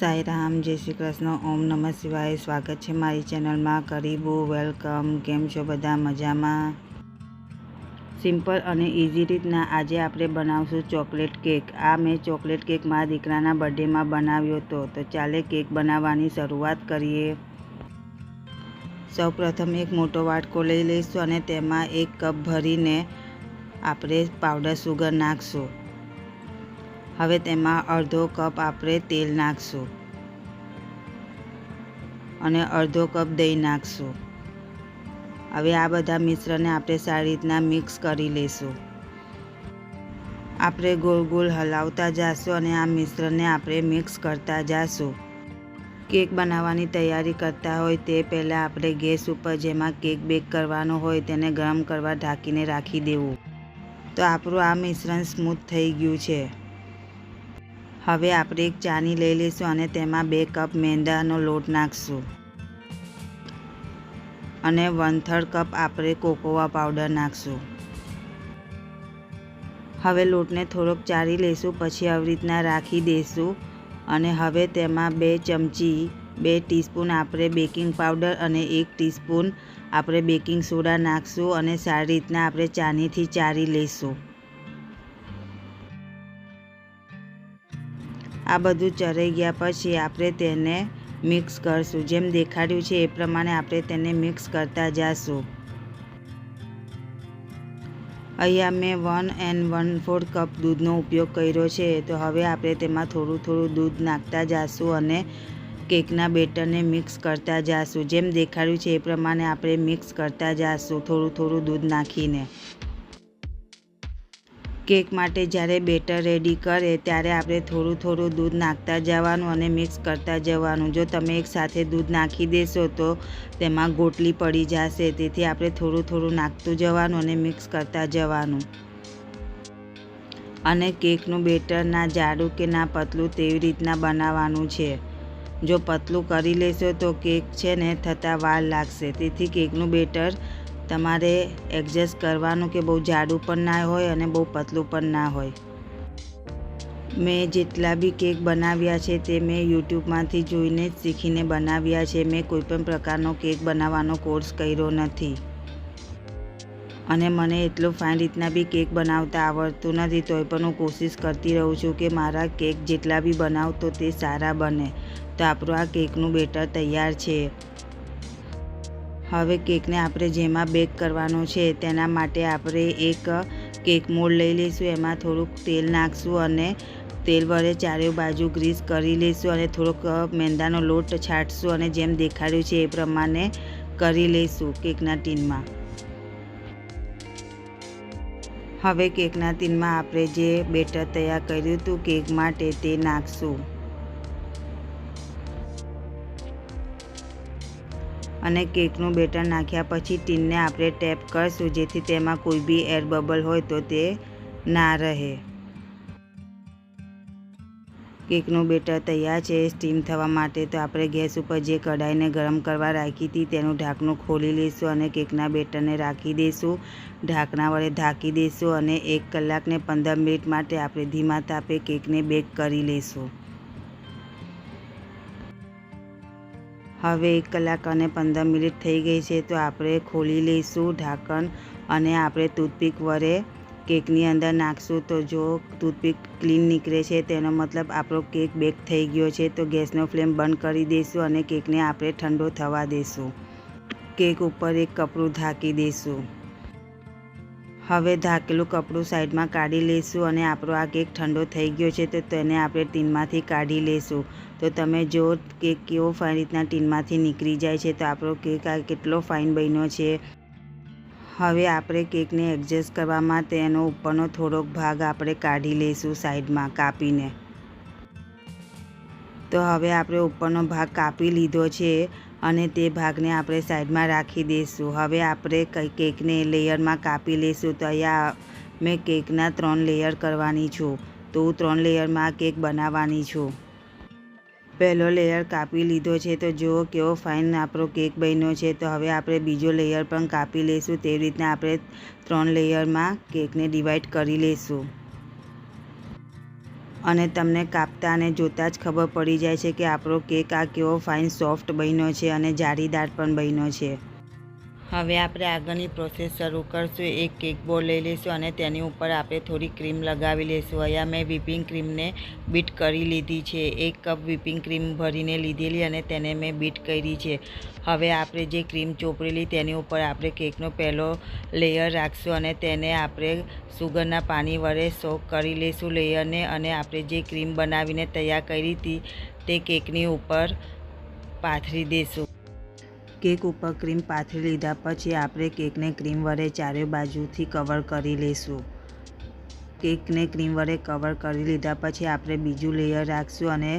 સાઈ રામ, જય શ્રી કૃષ્ણ, ઓમ નમઃ શિવાય। સ્વાગત છે મારી ચેનલમાં। કરીબો, વેલકમ। કેમ છો બધા? મજામાં? સિમ્પલ અને ઇઝી રીતના આજે આપણે બનાવશું ચોકલેટ કેક। આ મેં ચોકલેટ કેક મારા દીકરાના બર્થડેમાં બનાવ્યો હતો। તો ચાલે કેક બનાવવાની શરૂઆત કરીએ। સૌપ્રથમ એક મોટો વાટકો લઈ લઈશું અને તેમાં 1 કપ ભરીને આપણે પાવડર સુગર નાખશું। હવે તેમાં અડધો કપ આપણે તેલ નાખશું અને અડધો કપ દહીં નાખશું। હવે આ બધા મિશ્રણને આપણે સારી રીતના મિક્સ કરી લઈશું। આપણે ગોળ ગોળ હલાવતા જઈશું અને આ મિશ્રણને આપણે મિક્સ કરતા જઈશું। કેક બનાવવાની તૈયારી કરતા હોય તે પહેલાં આપણે ગેસ ઉપર જેમાં કેક બેક કરવાનો હોય તેને ગરમ કરવા ઢાંકીને રાખી દેવું। તો આપણું આ મિશ્રણ સ્મૂથ થઈ ગયું છે। હવે આપણે એક ચાની લઈ લઈશું અને તેમાં 2 કપ મેંદાનો લોટ નાખશું અને 1/3 કપ આપણે કોકોવા પાવડર નાખશું। હવે લોટને થોડોક ચાળી લઈશું, પછી આવી રીતના રાખી દઈશું અને હવે તેમાં 2 ટીસ્પૂન આપણે બેકિંગ પાવડર અને 1 ટીસ્પૂન આપણે બેકિંગ સોડા નાખશું અને સારી રીતના આપણે ચાળણીથી ચાળી લઈશું। આ બધું ચરાઈ ગયા પછી આપણે તેને મિક્સ કરશું। જેમ દેખાડ્યું છે એ પ્રમાણે આપણે તેને મિક્સ કરતા જઈશું। અહીંયા મેં 1 and 1/4 કપ દૂધનો ઉપયોગ કર્યો છે। તો હવે આપણે તેમાં થોડું થોડું દૂધ નાખતા જઈશું અને કેકના બેટરને મિક્સ કરતા જઈશું। જેમ દેખાડ્યું છે એ પ્રમાણે આપણે મિક્સ કરતા જઈશું થોડું થોડું દૂધ નાખીને। કેક માટે જ્યારે બેટર રેડી કરે ત્યારે આપણે થોડું થોડું દૂધ નાખતા જવાનું અને મિક્સ કરતા જવાનું। જો તમે એકસાથે દૂધ નાખી દેશો તો તેમાં ગોટલી પડી જશે, તેથી આપણે થોડું થોડું નાખતું જવાનું અને મિક્સ કરતા જવાનું। અને કેકનું બેટર ના જાડું કે ના પતલું તેવી રીતના બનાવવાનું છે। જો પતલું કરી લેશો તો કેક છે ને થતાં વાર લાગશે, તેથી કેકનું બેટર તમારે એડજસ્ટ કરવાનું કે બહુ જાડું પણ ના હોય અને બહુ પતલું પણ ના હોય। મેં જેટલા બી કેક બનાવ્યા છે તે મેં યુટ્યુબમાંથી જોઈને જ શીખીને બનાવ્યા છે। મેં કોઈપણ પ્રકારનો કેક બનાવવાનો કોર્સ કર્યો નથી અને મને એટલું ફાઇન રીતના બી કેક બનાવતા આવડતું નથી, તોય પણ હું કોશિશ કરતી રહું છું કે મારા કેક જેટલા બી બનાવતો તે સારા બને। તો આપણું આ કેકનું બેટર તૈયાર છે। હવે કેકને આપણે જેમાં બેક કરવાનો છે તેના માટે આપણે એક કેક મોલ્ડ લઈ લઈશું। એમાં થોડુંક તેલ નાખશું અને તેલ વડે ચારે બાજુ ગ્રીસ કરી લઈશું અને થોડોક મેંદાનો લોટ છાંટશું અને જેમ દેખાડ્યું છે એ પ્રમાણે કરી લઈશું કેકના ટીનમાં। હવે કેકના ટીનમાં આપણે જે બેટર તૈયાર કર્યું હતું કેક માટે તે નાખશું અને કેકનું બેટર નાખ્યા પછી ટીનને આપણે ટેપ કરશું જેથી તેમાં કોઈ બી એર બબલ હોય તો તે ના રહે। કેકનું બેટર તૈયાર છે સ્ટીમ થવા માટે। તો આપણે ગેસ ઉપર જે કઢાઈને ગરમ કરવા રાખી હતી તેનું ઢાંકણું ખોલી લઈશું અને કેકના બેટરને રાખી દઈશું। ઢાંકણા વડે ઢાંકી દઈશું અને 1 કલાક ને 15 મિનિટ માટે આપણે ધીમા તાપે કેકને બેક કરી લઈશું। હવે 1 કલાક અને 15 મિનિટ થઈ ગઈ છે, તો આપણે ખોલી લઈશું ઢાંકણ અને આપણે ટૂથપીક વડે કેકની અંદર નાખશું। તો જો ટૂથપીક ક્લીન નીકળે છે તેનો મતલબ આપણો કેક બેક થઈ ગયો છે। તો ગેસનો ફ્લેમ બંધ કરી દઈશું અને કેકને આપણે ઠંડો થવા દઈશું। કેક ઉપર એક કપડું ઢાંકી દઈશું। હવે ઢાંકેલું કપડું સાઈડમાં કાઢી લઈશું અને આપણો આ કેક ઠંડો થઈ ગયો છે, તો તેને આપણે ટીનમાંથી કાઢી લઈશું। તો તમે જો કેક કેવો ફાઇન રીતના ટીનમાંથી નીકળી જાય છે, તો આપણો કેક આ કેટલો ફાઇન બન્યો છે। હવે આપણે કેકને એડજસ્ટ કરવા માટે એનો ઉપરનો થોડોક ભાગ આપણે કાઢી લઈશું સાઈડમાં કાપીને। તો હવે આપણે ઉપરનો ભાગ કાપી લીધો છે અને તે ભાગને આપણે સાઈડમાં રાખી દઈશું। હવે આપણે કેકને લેયરમાં કાપી લઈશું। તો અહીંયા મેં કેકના 3 લેયર કરવાની છું, તો હું 3 લેયરમાં આ કેક બનાવવાની છું। પહેલો લેયર કાપી લીધો છે, તો જુઓ કેવો ફાઇન આપણો કેક બન્યો છે। તો હવે આપણે બીજો લેયર પણ કાપી લઈશું। તેવી રીતના આપણે 3 લેયરમાં કેકને ડિવાઈડ કરી લઈશું। અને તમને કાપતા અને જોતાં જ ખબર પડી જાય છે કે આપણો કેક આ કેવો ફાઇન સોફ્ટ બન્યો છે અને જાળીદાર પણ બન્યો છે। હવે આપણે આગળની પ્રોસેસ શરૂ કરશું। એક કેક બોર્ડ લઈ લઈશું અને તેની ઉપર આપણે થોડી ક્રીમ લગાવી લઈશું। અહીંયા મેં વ્હીપિંગ ક્રીમને બીટ કરી લીધી છે। 1 કપ વ્હીપિંગ ક્રીમ ભરીને લીધેલી અને તેને મેં બીટ કરી છે। હવે આપણે જે ક્રીમ ચોપડેલી તેની ઉપર આપણે કેકનો પહેલો લેયર રાખશું અને તેને આપણે સુગરના પાણી વડે સોક કરી લઈશું લેયરને, અને આપણે જે ક્રીમ બનાવીને તૈયાર કરી હતી તે કેકની ઉપર પાથરી દઈશું। કેક ઉપર ક્રીમ પાથરી લીધા પછી આપણે કેકને ક્રીમ વડે ચારે બાજુથી કવર કરી લઈશું। કેકને ક્રીમ વડે કવર કરી લીધા પછી આપણે બીજું લેયર રાખશું અને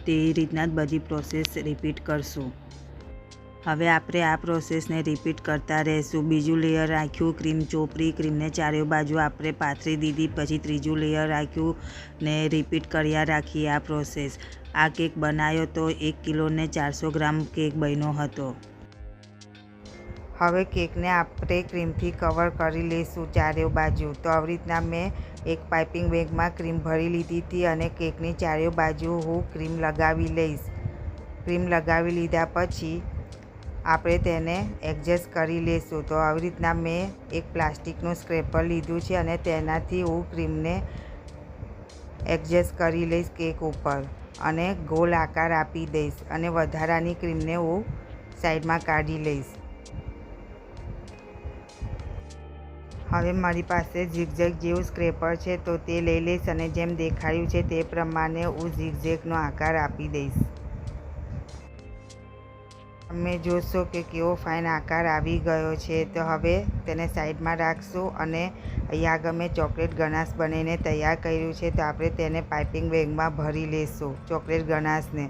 તે રીતના જ બધી પ્રોસેસ રિપીટ કરશું। હવે આપણે આ પ્રોસેસને રિપીટ કરતા રહેશું। બીજું લેયર રાખ્યું, ક્રીમ ચોપડી, ક્રીમને ચારે બાજુ આપણે પાથરી દીધી, પછી ત્રીજું લેયર રાખ્યું ને રિપીટ કર્યા રાખીએ આ પ્રોસેસ। આ કેક બનાવ્યો તો 1 કિલો ને 400 ગ્રામ કેક બન્યો હતો। હવે કેકને આપણે ક્રીમથી કવર કરી લઈશું ચારે બાજુ। તો આવી રીતના મેં એક પાઇપિંગ બેગમાં ક્રીમ ભરી લીધી હતી અને કેકની ચારે બાજુ હું ક્રીમ લગાવી લઈશ। ક્રીમ લગાવી લીધા પછી આપણે તેને એડજસ્ટ કરી લઈશું। તો આવી રીતના મેં એક પ્લાસ્ટિકનું સ્ક્રેપર લીધું છે અને તેનાથી હું ક્રીમને એડજસ્ટ કરી લઈશ કેક ઉપર અને ગોળ આકાર આપી દઈશ અને વધારાની ક્રીમને હું સાઈડમાં કાઢી લઈશ। હવે મારી પાસે ઝિગઝેગ જેવું સ્ક્રેપર છે તો તે લઈ લઈશ અને જેમ દેખાડ્યું છે તે પ્રમાણે હું ઝિગઝેગનો આકાર આપી દઈશ। તમે જોશો કે કેવો ફાઇન આકાર આવી ગયો છે। તો હવે તેને સાઈડમાં રાખશું અને અહીંયા આગળ મેં ચોકલેટ ગનાશ બનાવીને તૈયાર કર્યું છે તો આપણે તેને પાઇપિંગ બેગમાં ભરી લઈશું ચોકલેટ ગનાશને।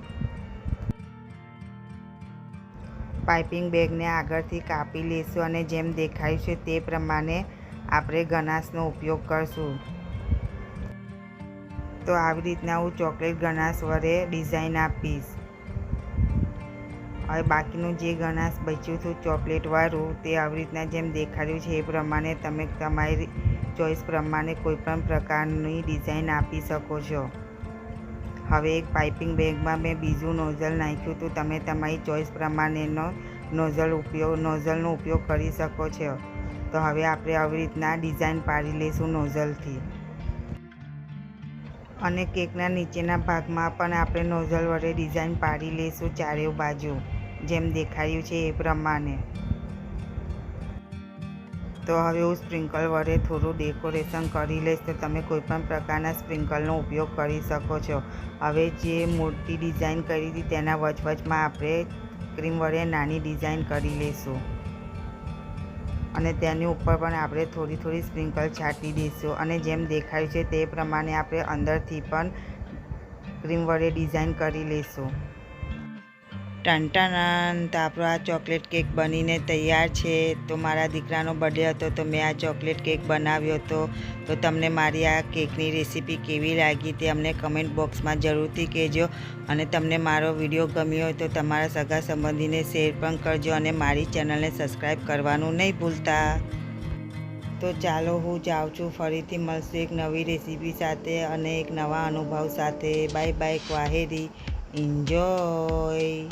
પાઇપિંગ બેગને આગળથી કાપી લઈશું અને જેમ દેખાયું છે તે પ્રમાણે આપણે ગનાશનો ઉપયોગ કરશું। તો આવી રીતના હું ચોકલેટ ગનાશ વડે ડિઝાઇન આપીશ। હવે બાકીનું જે ગનાશ બચ્યું હતું ચોકલેટવાળું તે આવી રીતના જેમ દેખાડ્યું છે એ પ્રમાણે તમે તમારી ચોઈસ પ્રમાણે કોઈપણ પ્રકારની ડિઝાઇન આપી શકો છો। હવે એક પાઇપિંગ બેગમાં મેં બીજું નોઝલ નાખ્યું હતું। તમે તમારી ચોઈસ પ્રમાણેનો નોઝલનો ઉપયોગ કરી શકો છો। તો હવે આપણે આવી રીતના ડિઝાઇન પાડી લઈશું નોઝલથી અને કેકના નીચેના ભાગમાં પણ આપણે નોઝલ વડે ડિઝાઇન પાડી લઈશું ચારે બાજુ જેમ દેખાડ્યું છે એ પ્રમાણે। તો હવે હું સ્પ્રિંકલ વડે થોડું ડેકોરેશન કરી લઈશ। તો તમે કોઈપણ પ્રકારના સ્પ્રિંકલનો ઉપયોગ કરી શકો છો। હવે જે મોટી ડિઝાઇન કરી હતી તેના વચમાં આપણે ક્રીમ વડે નાની ડિઝાઇન કરી લઈશું અને તેની ઉપર પણ આપણે થોડી સ્પ્રિંકલ છાંટી દઈશું અને જેમ દેખાયું છે તે પ્રમાણે આપણે અંદરથી પણ ક્રીમ વડે ડિઝાઇન કરી લઈશું। ટન તો આપણો આ ચોકલેટ કેક બનીને તૈયાર છે। તો મારા દીકરાનો બર્થડે હતો તો મેં આ ચોકલેટ કેક બનાવ્યો હતો। તો તમને મારી આ કેકની રેસીપી કેવી લાગી તે અમને કમેન્ટ બોક્સમાં જરૂરથી કહેજો અને તમને મારો વિડીયો ગમ્યો હોય તો તમારા સગા સંબંધીને શેર પણ કરજો અને મારી ચેનલને સબસ્ક્રાઈબ કરવાનું નહીં ભૂલતા। તો ચાલો હું જાઉં છું, ફરીથી મળશું એક નવી રેસીપી સાથે અને એક નવા અનુભવ સાથે। બાય બાય, ક્વાહેરી, એન્જોય।